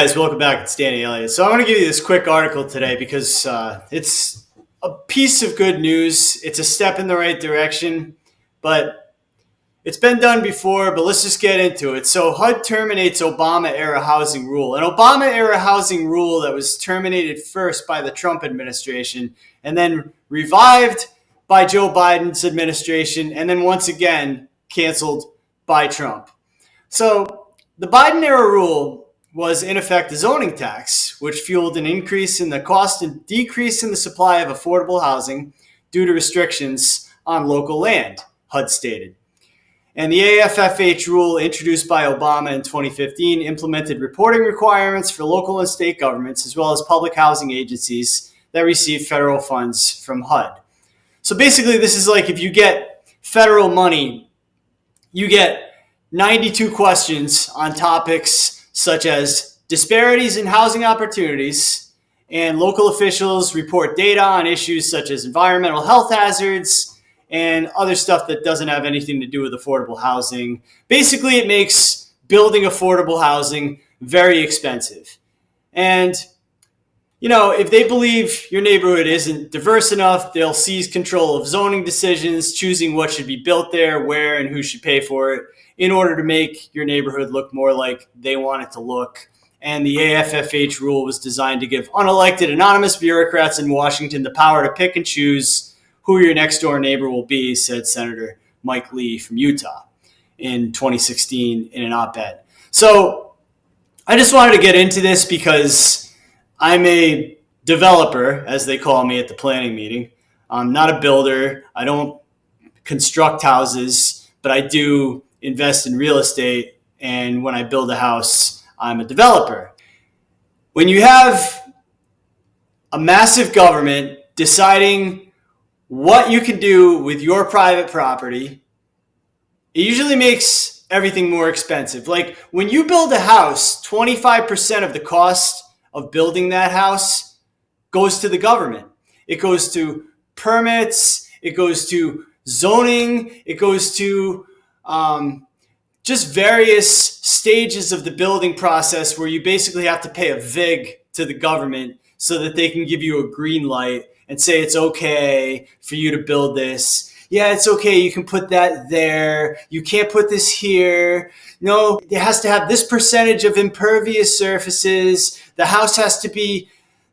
Guys, welcome back. It's Danny Elliott. So I want to give you this quick article today because it's a piece of good news. It's a step in the right direction, but it's been done before, but let's just get into it. So HUD terminates Obama-era housing rule. An Obama-era housing rule that was terminated first by the Trump administration and then revived by Joe Biden's administration and then once again canceled by Trump. So the Biden-era rule was in effect a zoning tax, which fueled an increase in the cost and decrease in the supply of affordable housing due to restrictions on local land, HUD stated. And the AFFH rule introduced by Obama in 2015 implemented reporting requirements for local and state governments, as well as public housing agencies that receive federal funds from HUD. So basically, this is like if you get federal money, you get 92 questions on topics such as disparities in housing opportunities, and local officials report data on issues such as environmental health hazards and other stuff that doesn't have anything to do with affordable housing. Basically, it makes building affordable housing very expensive. And, if they believe your neighborhood isn't diverse enough, they'll seize control of zoning decisions, choosing what should be built there, where, and who should pay for it, in order to make your neighborhood look more like they want it to look. And the AFFH rule was designed to give unelected anonymous bureaucrats in Washington the power to pick and choose who your next door neighbor will be, said Senator Mike Lee from Utah in 2016 in an op-ed. So I just wanted to get into this because I'm a developer, as they call me at the planning meeting. I'm not a builder. I don't construct houses, but I do invest in real estate. And when I build a house, I'm a developer. When you have a massive government deciding what you can do with your private property, it usually makes everything more expensive. Like when you build a house, 25% of the cost of building that house goes to the government. It goes to permits, it goes to zoning, it goes to just various stages of the building process where you basically have to pay a vig to the government so that they can give you a green light and say it's okay for you to build this. Yeah, it's okay. You can put that there. You can't put this here. No, it has to have this percentage of impervious surfaces. The house has to be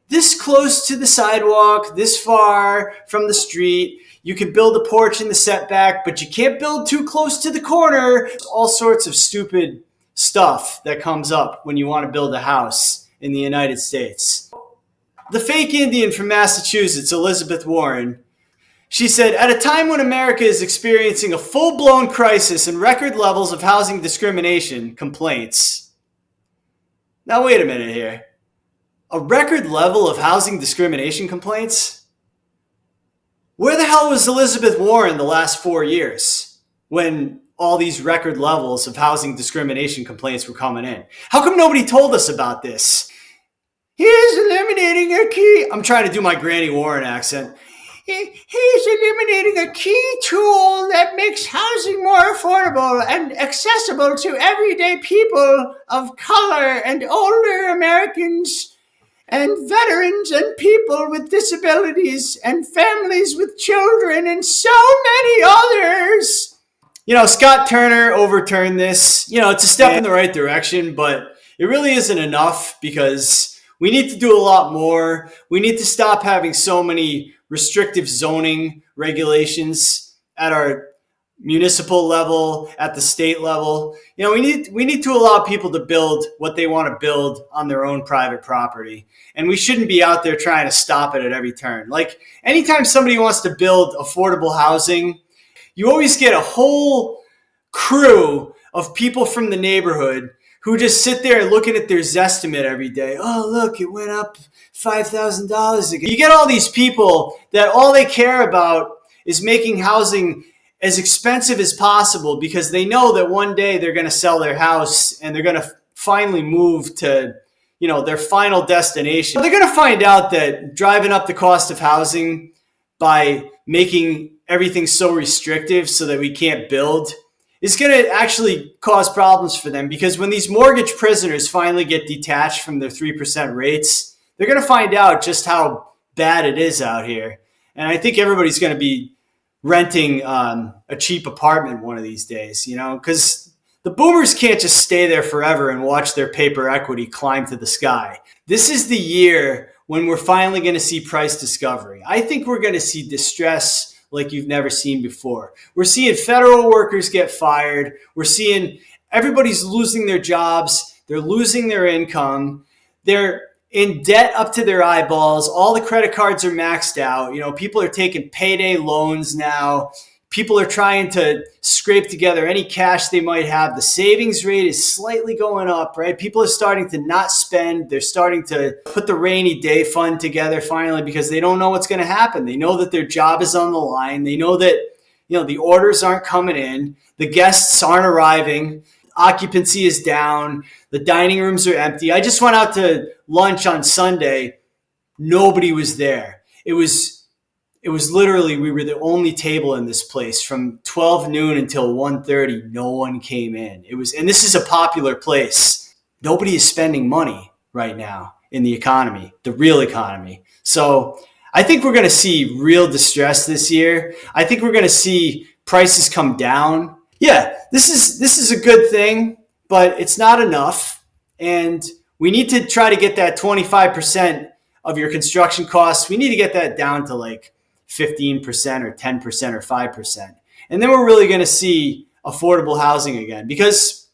this close to the sidewalk, this far from the street. You can build a porch in the setback, but you can't build too close to the corner. All sorts of stupid stuff that comes up when you want to build a house in the United States. The fake Indian from Massachusetts, Elizabeth Warren, she said, at a time when America is experiencing a full-blown crisis and record levels of housing discrimination complaints. Now, wait a minute here. A record level of housing discrimination complaints? Where the hell was Elizabeth Warren the last 4 years when all these record levels of housing discrimination complaints were coming in? How come nobody told us about this? He's eliminating a key. I'm trying to do my Granny Warren accent. He's eliminating a key tool that makes housing more affordable and accessible to everyday people of color and older Americans and veterans and people with disabilities and families with children and so many others. Scott Turner overturned this. It's a step in the right direction, but it really isn't enough because we need to do a lot more. We need to stop having so many restrictive zoning regulations at our municipal level, at the state level. We need to allow people to build what they want to build on their own private property. And we shouldn't be out there trying to stop it at every turn. Like anytime somebody wants to build affordable housing, you always get a whole crew of people from the neighborhood who just sit there looking at their Zestimate every day. Oh, look, it went up $5,000 again. You get all these people that all they care about is making housing as expensive as possible because they know that one day they're going to sell their house and they're going to finally move to, their final destination. They're going to find out that driving up the cost of housing by making everything so restrictive so that we can't build is going to actually cause problems for them, because when these mortgage prisoners finally get detached from their 3% rates, they're going to find out just how bad it is out here. And I think everybody's going to be renting a cheap apartment one of these days, because the boomers can't just stay there forever and watch their paper equity climb to the sky. This is the year when we're finally going to see price discovery. I think we're going to see distress like you've never seen before. We're seeing federal workers get fired. We're seeing everybody's losing their jobs. They're losing their income. They're in debt up to their eyeballs. All the credit cards are maxed out. People are taking payday loans now. People are trying to scrape together any cash they might have. The savings rate is slightly going up, right? People are starting to not spend. They're starting to put the rainy day fund together finally, because they don't know what's going to happen. They know that their job is on the line. They know that, the orders aren't coming in. The guests aren't arriving. Occupancy is down. The dining rooms are empty. I just went out to lunch on Sunday. Nobody was there. It was literally, we were the only table in this place from 12 noon until 1:30. No one came in. And this is a popular place. Nobody is spending money right now in the economy, the real economy. So I think we're going to see real distress this year. I think we're going to see prices come down. Yeah, this is a good thing, but it's not enough. And we need to try to get that 25% of your construction costs. We need to get that down to like 15% or 10% or 5%. And then we're really going to see affordable housing again. Because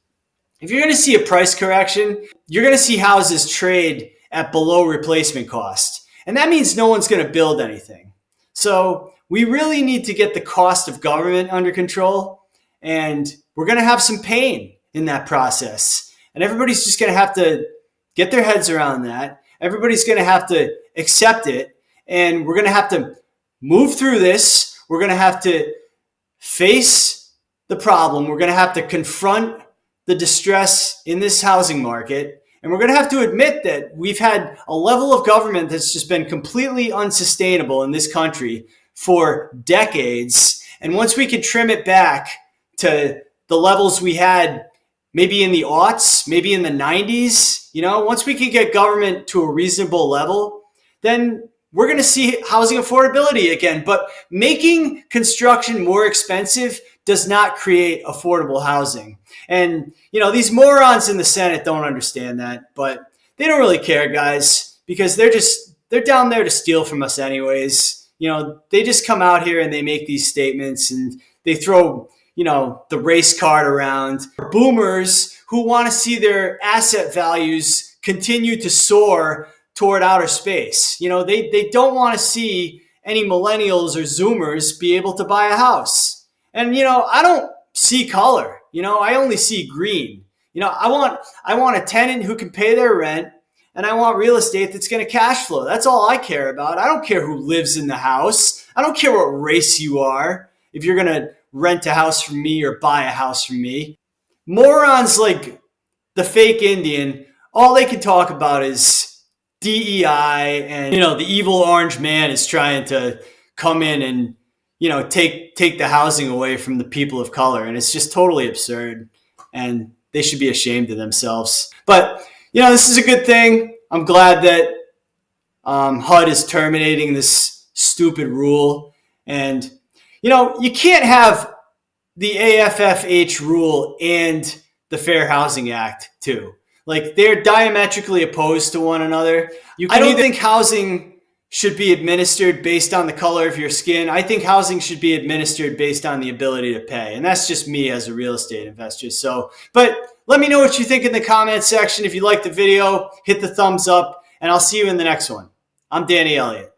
if you're going to see a price correction, you're going to see houses trade at below replacement cost. And that means no one's going to build anything. So we really need to get the cost of government under control. And we're going to have some pain in that process. And everybody's just going to have to get their heads around that. Everybody's going to have to accept it. And we're going to have to move through this. We're going to have to face the problem. We're going to have to confront the distress in this housing market. And we're going to have to admit that we've had a level of government that's just been completely unsustainable in this country for decades. And once we can trim it back to the levels we had maybe in the aughts, maybe in the 90s, once we can get government to a reasonable level, then we're going to see housing affordability again. But making construction more expensive does not create affordable housing. And, these morons in the Senate don't understand that, but they don't really care, guys, because they're down there to steal from us anyways. They just come out here and they make these statements and they throw, the race card around. Boomers who want to see their asset values continue to soar toward outer space. They don't want to see any millennials or Zoomers be able to buy a house. And, I don't see color. I only see green. I want a tenant who can pay their rent, and I want real estate that's going to cash flow. That's all I care about. I don't care who lives in the house. I don't care what race you are. If you're going to rent a house from me or buy a house from me. Morons like the fake Indian, all they can talk about is DEI, and the evil orange man is trying to come in and take the housing away from the people of color, and it's just totally absurd, and they should be ashamed of themselves. But this is a good thing. I'm glad that HUD is terminating this stupid rule, and you can't have the AFFH rule and the Fair Housing Act too. Like, they're diametrically opposed to one another. I don't think housing should be administered based on the color of your skin. I think housing should be administered based on the ability to pay. And that's just me as a real estate investor. But let me know what you think in the comment section. If you liked the video, hit the thumbs up, and I'll see you in the next one. I'm Danny Elliott.